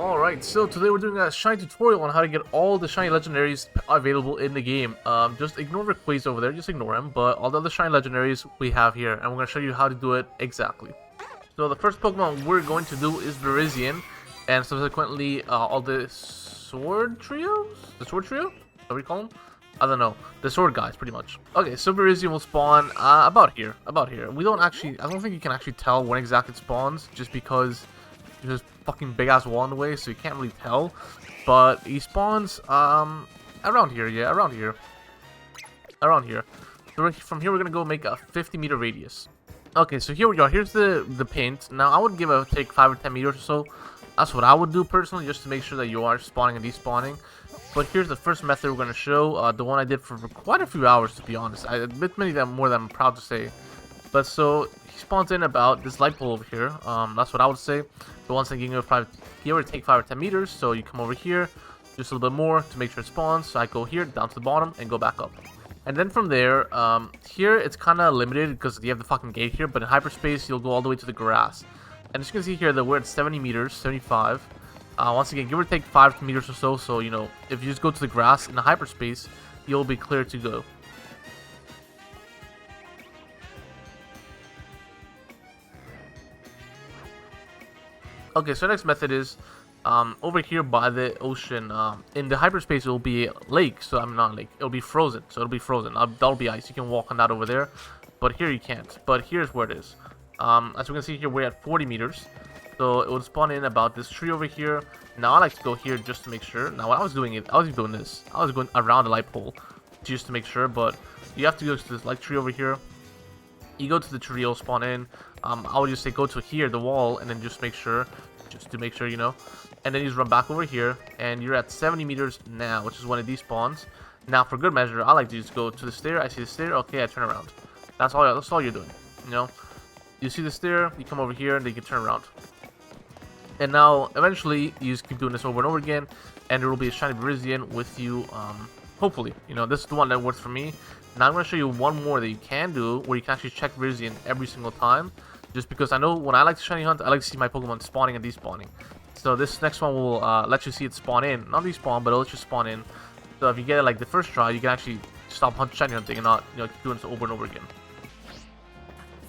Alright, so today we're doing a shiny tutorial on how to get all the shiny legendaries available in the game. Just ignore Rayquaza over there, just ignore him, but all the other shiny legendaries we have here, and we're going to show you how to do it exactly. So the first Pokemon we're going to do is Virizion, and subsequently all the Sword Trios? The Sword Trio? Is that what you call them? I don't know. The Sword guys, pretty much. Okay, so Virizion will spawn about here. We don't actually, I don't think you can actually tell when exactly it spawns, just because there's this fucking big ass wall in the way, so you can't really tell. But he spawns around here, yeah, around here. So from here we're gonna go make a 50-meter radius. Okay, so here we go. Here's the paint. Now I would take 5 or 10 meters or so. That's what I would do personally, just to make sure that you are spawning and despawning. But here's the first method we're gonna show. The one I did for quite a few hours, to be honest. I admit many of them more than I'm proud to say. But so he spawns in about this light pole over here. That's what I would say. So once again, you already take 5 or 10 meters. So you come over here, just a little bit more to make sure it spawns. So I go here down to the bottom and go back up. And then from there, here it's kind of limited because you have the fucking gate here. But in hyperspace, you'll go all the way to the grass. And as you can see here, that we're at 70 meters, 75. Once again, give or take 5 meters or so. So you know, if you just go to the grass in the hyperspace, you'll be clear to go. Okay, so next method is over here by the ocean. In the hyperspace, it will be a lake. So I'm not a lake. It'll be frozen. So it'll be frozen. That'll be ice. You can walk on that over there, but here you can't. But here's where it is. As we can see here, we're at 40 meters. So it would spawn in about this tree over here. Now I like to go here just to make sure. Now when I was doing it, I was doing this. I was going around the light pole just to make sure. But you have to go to this light tree over here. You go to the tree, it'll spawn in. I would just say go to here, the wall, and then just make sure, you know. And then you just run back over here, and you're at 70 meters now, which is when it despawns. Now for good measure, I like to just go to the stair. I see the stair. Okay, I turn around. That's all you're doing. You know, you see the stair, you come over here, and then you can turn around. And now eventually you just keep doing this over and over again, and there will be a shiny Virizion with you. Hopefully, you know, this is the one that works for me. Now I'm going to show you one more that you can do, where you can actually check Virizion every single time. Just because I know when I like to shiny hunt, I like to see my Pokemon spawning and despawning. So this next one will let you see it spawn in. Not despawn, but it'll let you spawn in. So if you get it like the first try, you can actually stop shiny hunting and not, you know, keep doing this over and over again.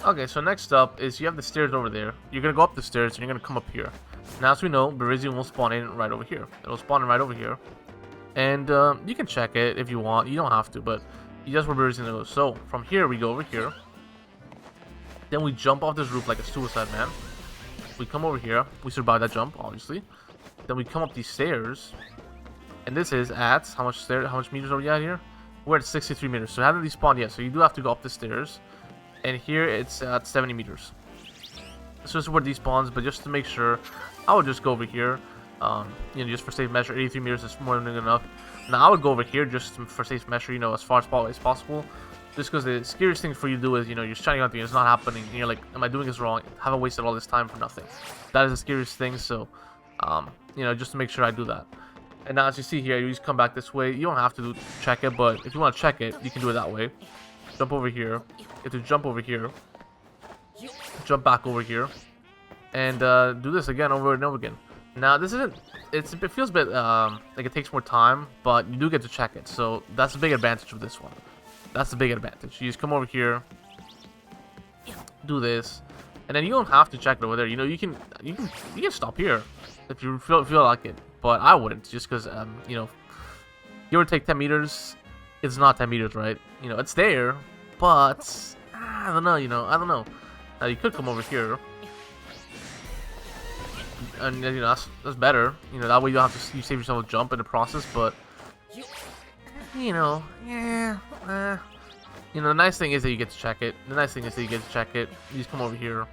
Okay, so next up is you have the stairs over there. You're going to go up the stairs and you're going to come up here. Now as we know, Virizion will spawn in right over here. It'll spawn in right over here. And you can check it if you want. You don't have to, but that's where Virizion goes. So from here, we go over here. Then we jump off this roof like a suicide man. We come over here. We survive that jump, obviously. Then we come up these stairs. And this is at how much meters are we at here? We're at 63 meters. So it hasn't despawned yet. So you do have to go up the stairs. And here it's at 70 meters. So this is where it despawns, but just to make sure, I would just go over here. You know, just for safe measure, 83 meters is more than enough. Now I would go over here just for safe measure, you know, as far as possible. Just because the scariest thing for you to do is, you know, you're shiny hunting, it's not happening, and you're like, am I doing this wrong? Have I wasted all this time for nothing? That is the scariest thing, so, you know, just to make sure I do that. And now as you see here, you just come back this way. You don't have to check it, but if you want to check it, you can do it that way. Jump over here. You have to jump over here. Jump back over here. And do this again over and over again. Now this isn't, it feels a bit like it takes more time, but you do get to check it. So that's the big advantage of this one. That's the big advantage. You just come over here, do this, and then you don't have to check it over there. You know, you can stop here if you feel like it, but I wouldn't, just because you know, you would take 10 meters. It's not 10 meters, right? You know, it's there, but I don't know. You know, I don't know. Now you could come over here, and you know that's better. You know, that way you don't have to save yourself a jump in the process, but. You know, yeah, you know, the nice thing is that you get to check it. You just come over here,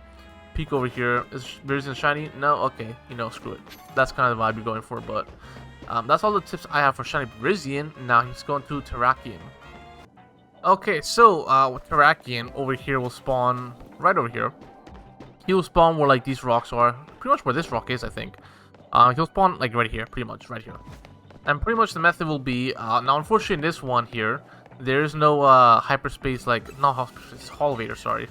peek over here. Is Virizion shiny? No? Okay, you know, screw it. That's kind of the vibe you're going for, but that's all the tips I have for shiny Virizion. Now he's going to Terrakion. Okay, so with Terrakion, over here will spawn right over here. He will spawn where like these rocks are. Pretty much where this rock is, I think. He'll spawn like right here, pretty much right here. And pretty much the method will be, now unfortunately in this one here, there's no hyperspace, like, not hyperspace, elevator, sorry.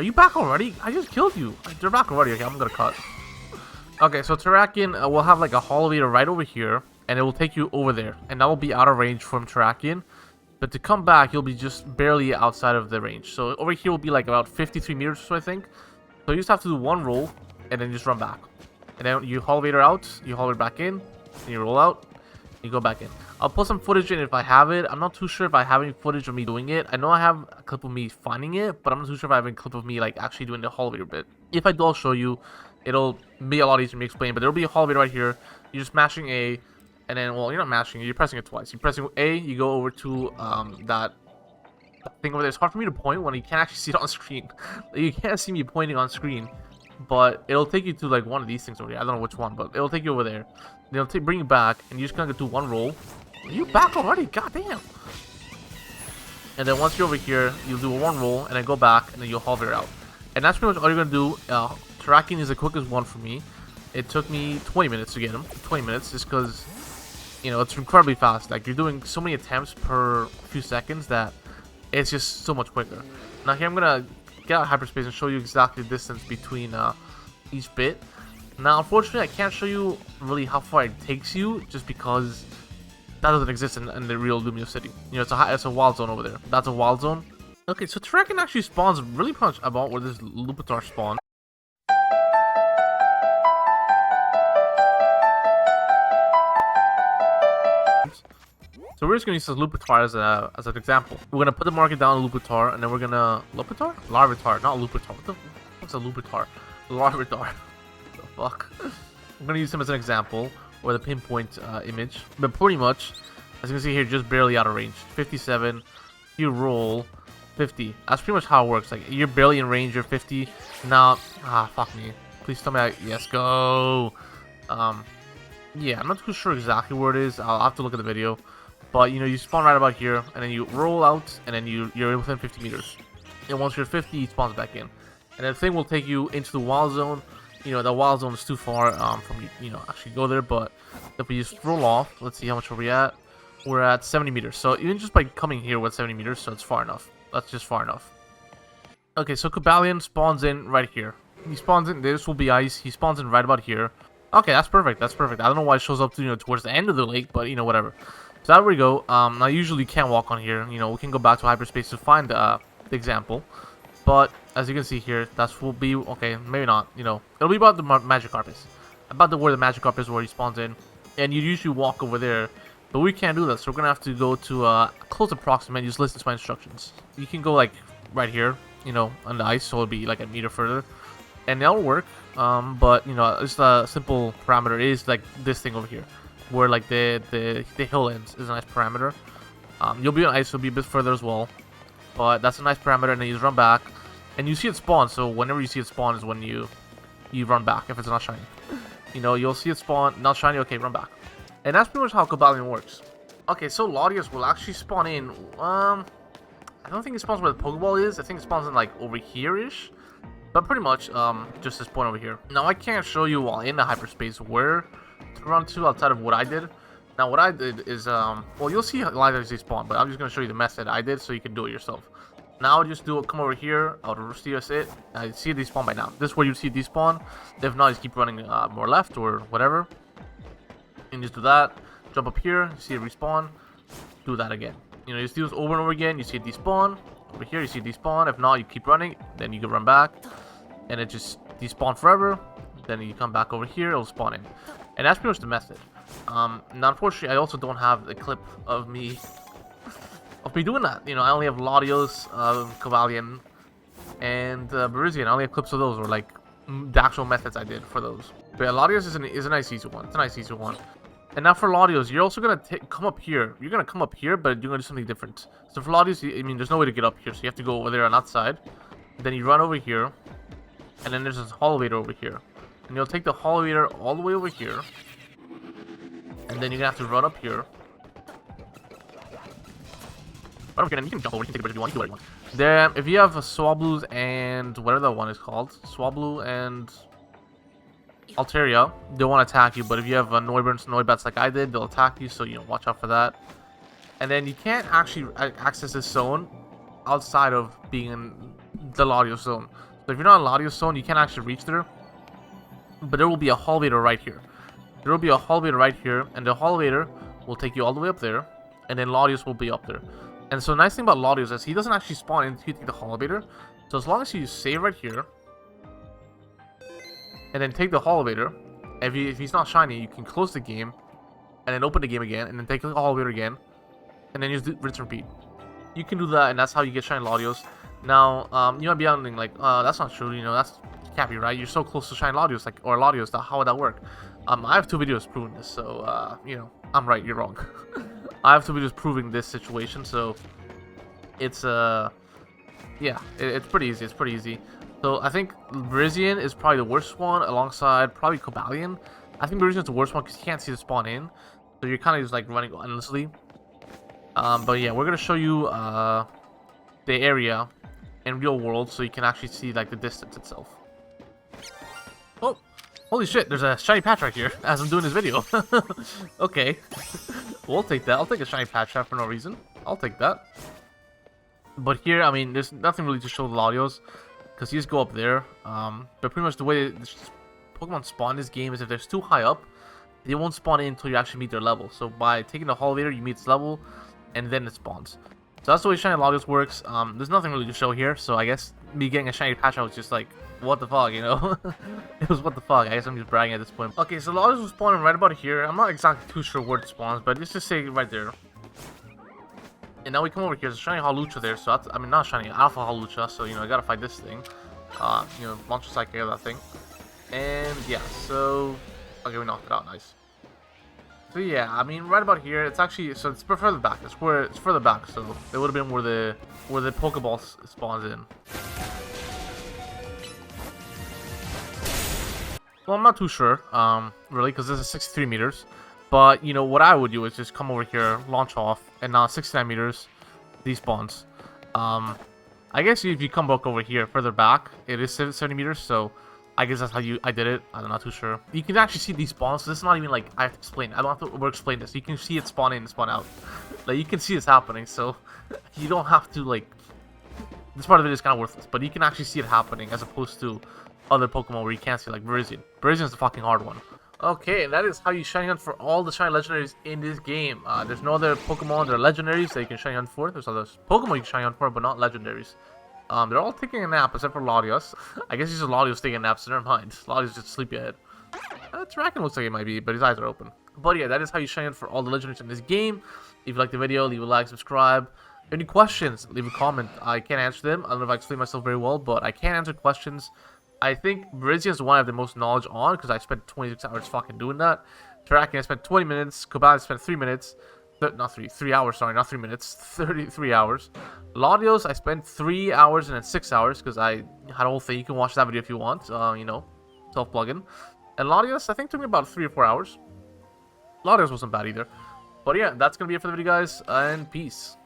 Are you back already? I just killed you. They're back already. Okay, I'm gonna cut. Okay, so Terrakion will have like a elevator right over here, and it will take you over there, and that will be out of range from Terrakion. But to come back, you'll be just barely outside of the range. So over here will be like about 53 meters or so, I think. So you just have to do one roll, and then just run back. And then you elevator out, you elevator back in, and you roll out, and you go back in. I'll put some footage in if I have it. I'm not too sure if I have any footage of me doing it. I know I have a clip of me finding it, but I'm not too sure if I have a clip of me like actually doing the elevator bit. If I do, I'll show you. It'll be a lot easier for me to explain, but there'll be a elevator right here. You're just mashing A, and then, well, you're not mashing it, you're pressing it twice. You're pressing A, you go over to that thing over there. It's hard for me to point when you can't actually see it on screen. You can't see me pointing on screen, but it'll take you to like one of these things over here. I don't know which one, but it'll take you over there. Then it'll bring you back, and you're just gonna do one roll. Are you back already? God damn. And then once you're over here, you'll do one roll, and then go back, and then you'll hover out. And that's pretty much all you're gonna do. Terrakion is the quickest one for me. It took me 20 minutes to get him. 20 minutes, just because, you know, it's incredibly fast. Like, you're doing so many attempts per few seconds that it's just so much quicker. Now here I'm gonna get out of hyperspace and show you exactly the distance between each bit. Now, unfortunately, I can't show you really how far it takes you, just because that doesn't exist in the real Lumio City. You know, it's a wild zone over there. That's a wild zone. Okay, so Terrakion actually spawns really much about where this Lupitar spawned. So we're just gonna use this Lupitar as an example. We're gonna put the market down on Lupitar, and then we're gonna Lupitar? Larvitar, not Lupitar. What the fuck's a Lupitar? Larvitar. What the fuck? I'm gonna use him as an example, or the pinpoint image. But pretty much, as you can see here, just barely out of range. 57. You roll 50. That's pretty much how it works. Like, you're barely in range. You're 50. Now, fuck me. Please tell me. Yes, go. Yeah, I'm not too sure exactly where it is. I'll have to look at the video. But, you know, you spawn right about here, and then you roll out, and then you're within 50 meters. And once you're 50, he spawns back in. And the thing will take you into the wild zone. You know, the wild zone is too far from, you know, actually go there. But if we just roll off, let's see how much are we at. We're at 70 meters. So even just by coming here with 70 meters, so it's far enough. That's just far enough. Okay, so Coballion spawns in right here. He spawns in, this will be ice. He spawns in right about here. Okay, that's perfect. That's perfect. I don't know why it shows up to, you know, towards the end of the lake, but, you know, whatever. So there we go. I usually can't walk on here. You know, we can go back to hyperspace to find the example. But as you can see here, that will be okay. Maybe not. You know, it'll be about the magic carpet, about where the magic carpet is, where he spawns in, and you usually walk over there. But we can't do that, so we're gonna have to go to a close approximate. Just listen to my instructions. You can go like right here, you know, on the ice, so it'll be like a meter further, and that'll work. But you know, just a simple parameter is like this thing over here, where like the hill ends is a nice parameter. You'll be on ice, so it'll be a bit further as well, but that's a nice parameter. And then you just run back, and you see it spawn. So whenever you see it spawn is when you run back if it's not shiny. You know, you'll see it spawn, not shiny. Okay, run back. And that's pretty much how Coballion works. Okay, so Latios will actually spawn in. I don't think it spawns where the Pokeball is. I think it spawns in like over here-ish. But pretty much, just this point over here. Now I can't show you while in the hyperspace where to run to outside of what I did. Now what I did is, well, you'll see Latios spawn, but I'm just gonna show you the method I did so you can do it yourself. Now I'll just come over here. I'll reverse it. I see it despawn by now. This is where you see it despawn. If not, just keep running more left or whatever. And just do that, jump up here, you see it respawn, do that again. You know, you just do this over and over again, you see it despawn, over here you see it despawn. If not, you keep running, then you can run back, and it just despawn forever. Then you come back over here, it'll spawn in. And that's pretty much the method. Now unfortunately, I also don't have a clip of me doing that. You know, I only have Latios, Coballion, and Virizion. I only have clips of those, or like the actual methods I did for those. But yeah, Latios is a nice easy one. It's a nice easy one. And now for Latios, you're also gonna come up here. You're gonna come up here, but you're gonna do something different. So for Latios, I mean, there's no way to get up here, so you have to go over there on that side. Then you run over here, and then there's this elevator over here, and you'll take the elevator all the way over here, and then you're gonna have to run up here. Run up here, and you can jump over. You can take a bridge if you want. You can do whatever you want. Then, if you have Swablues and whatever that one is called, Swablu and Altaria, they won't attack you, but if you have Noiburns, Noibats like I did, they'll attack you, so, you know, watch out for that. And then you can't actually access this zone outside of being in the Latios zone. So if you're not in Latios zone, you can't actually reach there. but there will be a elevator right here. There will be a elevator right here, and the elevator will take you all the way up there, and then Latios will be up there. And so the nice thing about Latios is he doesn't actually spawn until you take the elevator. So as long as you save right here, and then take the elevator, if he's not shiny, you can close the game, and then open the game again, and then take the elevator again, and then just rinse and repeat. You can do that, and that's how you get shiny Latios. Now, you might be wondering, like, that's not true, you know, that's can't be right. You're so close to shiny Latios, like, or Latios, how would that work? I have 2 videos proving this, so, you know, I'm right, you're wrong. I have 2 videos proving this situation, so it's, yeah, it's pretty easy, it's pretty easy. So I think Virizion is probably the worst one, alongside probably Coballion. I think Virizion is the worst one because you can't see the spawn in, so you're kind of just like running endlessly. But yeah, we're gonna show you the area in real world, so you can actually see like the distance itself. Oh, holy shit! There's a shiny patch right here as I'm doing this video. Okay, we'll take that. I'll take a shiny patch for no reason. I'll take that. But here, I mean, there's nothing really to show the Latios, because you just go up there. But pretty much the way Pokemon spawn this game is if they're too high up, they won't spawn in until you actually meet their level. So by taking the elevator, you meet its level, and then it spawns. So that's the way shiny Latios works. There's nothing really to show here, so I guess me getting a shiny patch, I was just like, what the fuck, you know? It was what the fuck. I guess I'm just bragging at this point. Okay, so Latios was spawning right about here. I'm not exactly too sure where it spawns, but let's just say right there. And now we come over here. There's a shiny Hawlucha there, so that's, I mean, not shiny, Alpha Hawlucha, so, you know, I gotta fight this thing. You know, launch a psychic of that thing. And, yeah, so, okay, we knocked it out, nice. So, yeah, I mean, right about here, it's actually, so it's further back, it's further back, so it would have been where the Pokeball spawns in. Well, I'm not too sure, really, because this is 63 meters. But, you know, what I would do is just come over here, launch off, and now 69 meters, despawns. I guess if you come back over here, further back, it is 70 meters, so I guess that's how I did it. I'm not too sure. You can actually see these spawns, so this is not even like I have to explain. I don't have to explain this. You can see it spawn in and spawn out. Like, you can see this happening, so you don't have to, like, this part of it is kind of worthless, but you can actually see it happening as opposed to other Pokemon where you can't see, like Virizion. Virizion is the fucking hard one. Okay, and that is how you shiny hunt for all the shiny legendaries in this game. There's no other Pokemon that are legendaries that you can shiny hunt for. There's other Pokemon you can shiny hunt for, but not legendaries. They're all taking a nap except for Latios. I guess he's just Latios taking a nap, so never mind. Latios just sleepy ahead. Terrakion looks like it might be, but his eyes are open. But yeah, that is how you shiny hunt for all the legendaries in this game. If you like the video, leave a like, subscribe. Any questions, leave a comment. I can't answer them. I don't know if I explained myself very well, but I can answer questions. I think Virizion is the one I have the most knowledge on, because I spent 26 hours fucking doing that. Terrakion, I spent 20 minutes. Coballion spent 3 minutes. Not 3 hours, sorry, not 3 minutes. 33 hours. Latios, I spent 3 hours and then 6 hours, because I had a whole thing. You can watch that video if you want, you know, self-plugin. And Latios, I think, took me about 3 or 4 hours. Latios wasn't bad either. But yeah, that's going to be it for the video, guys, and peace.